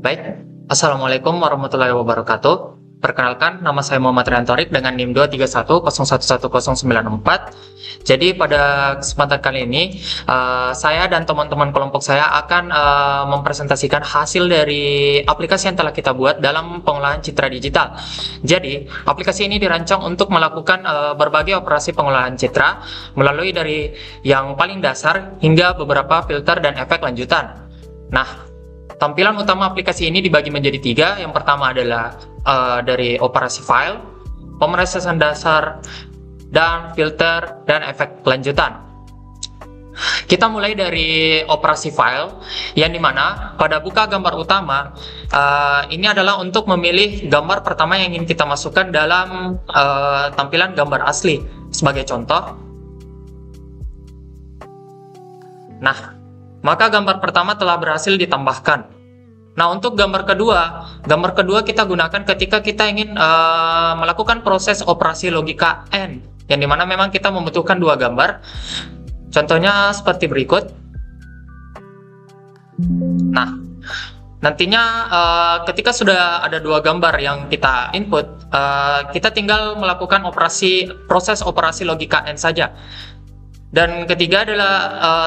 Baik, Assalamualaikum warahmatullahi wabarakatuh. Perkenalkan, nama saya Muhammad Rian Thorik dengan NIM 231011094. Jadi pada kesempatan kali ini, saya dan teman-teman kelompok saya akan mempresentasikan hasil dari aplikasi yang telah kita buat dalam pengolahan citra digital. Jadi, aplikasi ini dirancang untuk melakukan berbagai operasi pengolahan citra melalui dari yang paling dasar hingga beberapa filter dan efek lanjutan. Nah, tampilan utama aplikasi ini dibagi menjadi tiga. Yang pertama adalah dari operasi file, pemrosesan dasar, dan filter dan efek lanjutan. Kita mulai dari operasi file, yang dimana pada buka gambar utama, ini adalah untuk memilih gambar pertama yang ingin kita masukkan dalam tampilan gambar asli. Sebagai contoh, nah, maka gambar pertama telah berhasil ditambahkan. Nah, untuk gambar kedua kita gunakan ketika kita ingin melakukan proses operasi logika AND, yang dimana memang kita membutuhkan dua gambar. Contohnya seperti berikut. Nah, nantinya ketika sudah ada dua gambar yang kita input, kita tinggal melakukan proses operasi logika AND saja. Dan ketiga adalah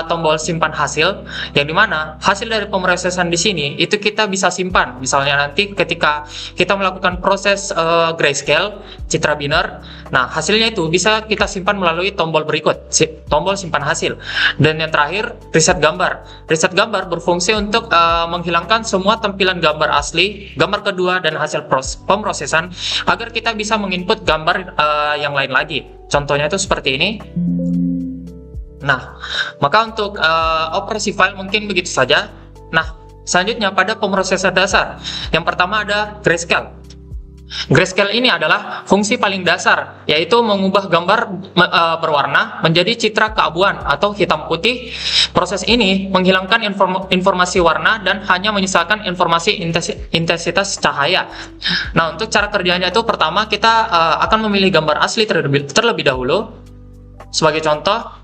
tombol simpan hasil, yang dimana hasil dari pemrosesan di sini itu kita bisa simpan. Misalnya nanti ketika kita melakukan proses grayscale citra biner, nah hasilnya itu bisa kita simpan melalui tombol berikut, tombol simpan hasil. Dan yang terakhir, reset gambar. Reset gambar berfungsi untuk menghilangkan semua tampilan gambar asli, gambar kedua, dan hasil pemrosesan agar kita bisa menginput gambar yang lain lagi. Contohnya itu seperti ini. Nah, maka untuk operasi file mungkin begitu saja. Nah, selanjutnya pada pemrosesan dasar. Yang pertama ada grayscale. Grayscale ini adalah fungsi paling dasar, yaitu mengubah gambar berwarna menjadi citra keabuan atau hitam putih. Proses ini menghilangkan informasi warna dan hanya menyisakan informasi intensitas cahaya. Nah, untuk cara kerjanya itu pertama kita akan memilih gambar asli terlebih dahulu. Sebagai contoh,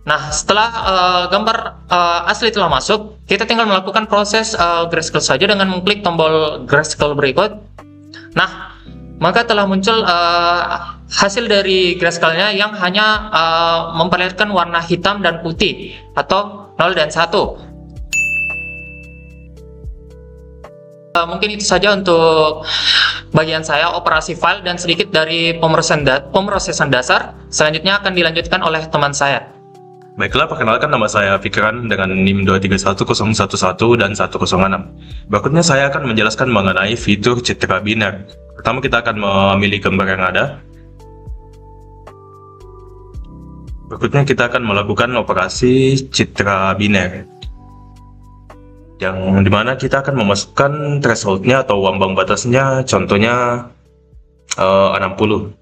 nah, setelah gambar asli telah masuk, kita tinggal melakukan proses grayscale saja dengan mengklik tombol grayscale berikut. Nah, maka telah muncul hasil dari grayscale-nya yang hanya memperlihatkan warna hitam dan putih atau 0 dan 1. Mungkin itu saja untuk bagian saya operasi file dan sedikit dari pemrosesan dasar. Selanjutnya akan dilanjutkan oleh teman saya. Baiklah, perkenalkan, nama saya Fikran dengan NIM 2310111 dan 106. Berikutnya saya akan menjelaskan mengenai fitur citra biner. Pertama kita akan memilih gambar yang ada. Berikutnya kita akan melakukan operasi citra biner, yang dimana kita akan memasukkan thresholdnya atau ambang batasnya, contohnya 60.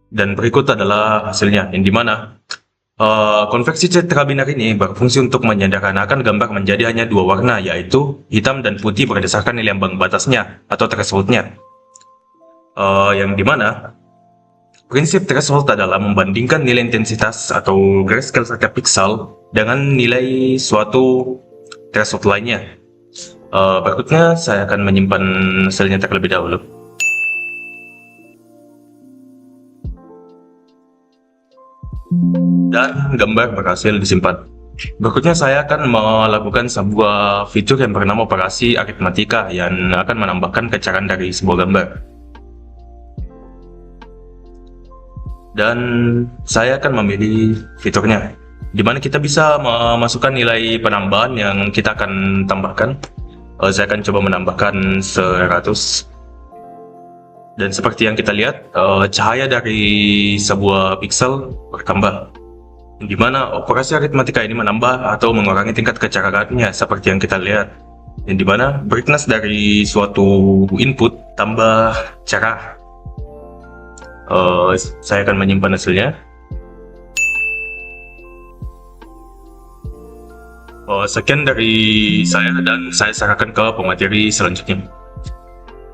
Dan berikut adalah hasilnya, yang dimana konversi citra biner ini berfungsi untuk menyederhanakan gambar menjadi hanya dua warna, yaitu hitam dan putih berdasarkan nilai ambang batasnya atau thresholdnya. Yang dimana prinsip threshold adalah membandingkan nilai intensitas atau grayscale setiap pixel dengan nilai suatu threshold lainnya. Berikutnya saya akan menyimpan hasilnya terlebih dahulu. Dan gambar berhasil disimpan. Berikutnya saya akan melakukan sebuah fitur yang bernama operasi aritmatika yang akan menambahkan kecerdasan dari sebuah gambar. Dan saya akan memilih fiturnya, di mana kita bisa memasukkan nilai penambahan yang kita akan tambahkan. Saya akan coba menambahkan 100. Dan seperti yang kita lihat, cahaya dari sebuah pixel bertambah, di mana operasi aritmatika ini menambah atau mengurangi tingkat kecerahannya seperti yang kita lihat, yang dimana brightness dari suatu input tambah cerah. Saya akan menyimpan hasilnya. Sekian dari saya, dan saya serahkan ke pemateri selanjutnya.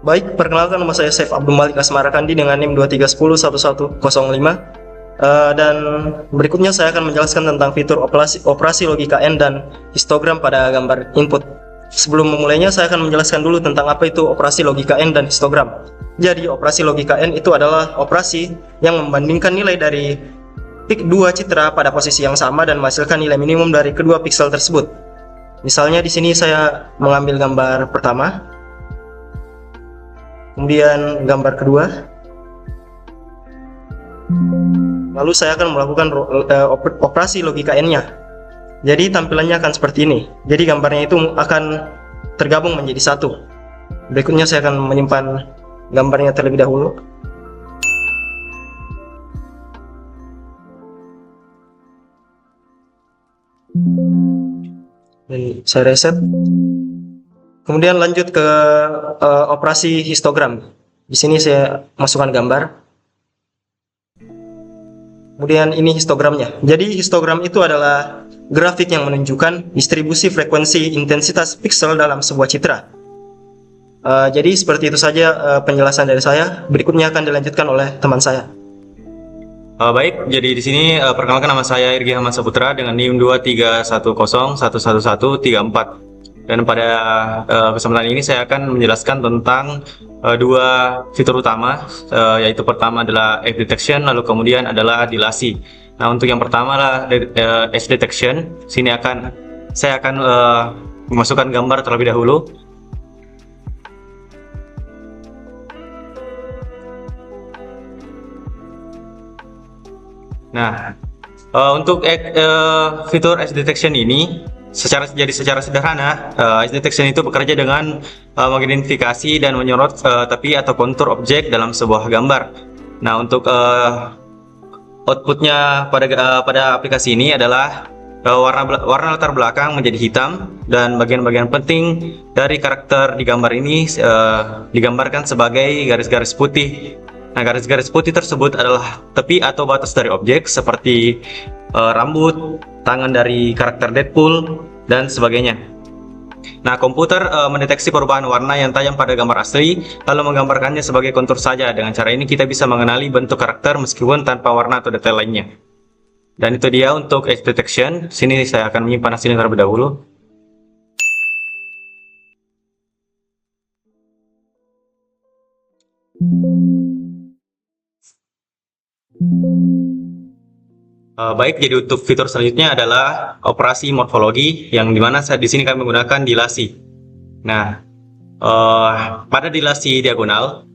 Baik, perkenalkan, nama saya Saif Abdul Malik Asmarakandi dengan NIM 2311105. Dan berikutnya saya akan menjelaskan tentang fitur operasi logika N dan histogram pada gambar input. Sebelum memulainya, saya akan menjelaskan dulu tentang apa itu operasi logika N dan histogram. Jadi, operasi logika N itu adalah operasi yang membandingkan nilai dari dua citra pada posisi yang sama dan menghasilkan nilai minimum dari kedua piksel tersebut. Misalnya di sini saya mengambil gambar pertama, kemudian gambar kedua, lalu saya akan melakukan operasi logika N-nya. Jadi tampilannya akan seperti ini. Jadi gambarnya itu akan tergabung menjadi satu. Berikutnya saya akan menyimpan gambarnya terlebih dahulu. Dan saya reset. Kemudian lanjut ke operasi histogram. Di sini saya masukkan gambar. Kemudian ini histogramnya. Jadi histogram itu adalah grafik yang menunjukkan distribusi frekuensi intensitas piksel dalam sebuah citra. Jadi seperti itu saja penjelasan dari saya. Berikutnya akan dilanjutkan oleh teman saya. Baik, jadi di sini perkenalkan, nama saya Irgi Ahmad Saputra dengan NIM 231011134. Dan pada kesempatan ini saya akan menjelaskan tentang dua fitur utama, yaitu pertama adalah edge detection, lalu kemudian adalah dilasi. Nah, untuk yang pertama lah edge detection. Sini saya akan memasukkan gambar terlebih dahulu. Nah, untuk fitur edge detection ini secara sederhana, edge detection itu bekerja dengan mengidentifikasi dan menyorot tepi atau kontur objek dalam sebuah gambar. Nah, untuk outputnya pada aplikasi ini adalah warna latar belakang menjadi hitam dan bagian-bagian penting dari karakter di gambar ini digambarkan sebagai garis-garis putih. Nah, garis-garis putih tersebut adalah tepi atau batas dari objek seperti rambut, tangan dari karakter Deadpool, dan sebagainya. Nah, komputer mendeteksi perubahan warna yang tajam pada gambar asli, lalu menggambarkannya sebagai kontur saja. Dengan cara ini kita bisa mengenali bentuk karakter meskipun tanpa warna atau detail lainnya. Dan itu dia untuk edge detection. Sini saya akan menyimpan hasilnya terlebih dahulu. Baik, jadi untuk fitur selanjutnya adalah operasi morfologi, yang dimana di sini kami menggunakan dilasi. Nah, pada dilasi diagonal,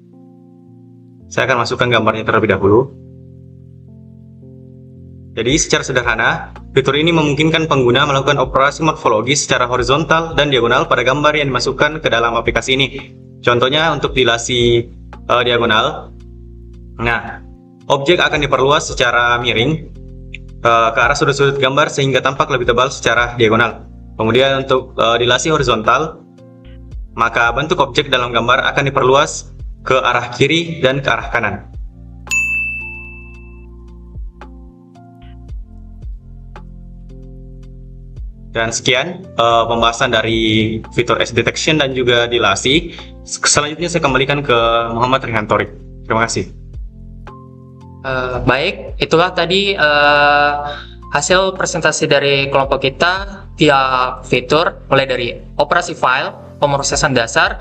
saya akan masukkan gambarnya terlebih dahulu. Jadi secara sederhana, fitur ini memungkinkan pengguna melakukan operasi morfologi secara horizontal dan diagonal pada gambar yang dimasukkan ke dalam aplikasi ini. Contohnya untuk dilasi diagonal. Nah, objek akan diperluas secara miring ke arah sudut-sudut gambar sehingga tampak lebih tebal secara diagonal. Kemudian untuk dilasi horizontal, maka bentuk objek dalam gambar akan diperluas ke arah kiri dan ke arah kanan. Dan sekian pembahasan dari fitur edge detection dan juga dilasi. Selanjutnya saya kembalikan ke Muhammad Rihantorik. Terima kasih. Baik, itulah tadi hasil presentasi dari kelompok kita via fitur, mulai dari operasi file, pemrosesan dasar,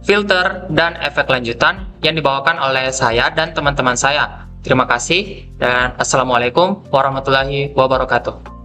filter, dan efek lanjutan yang dibawakan oleh saya dan teman-teman saya. Terima kasih dan Assalamualaikum warahmatullahi wabarakatuh.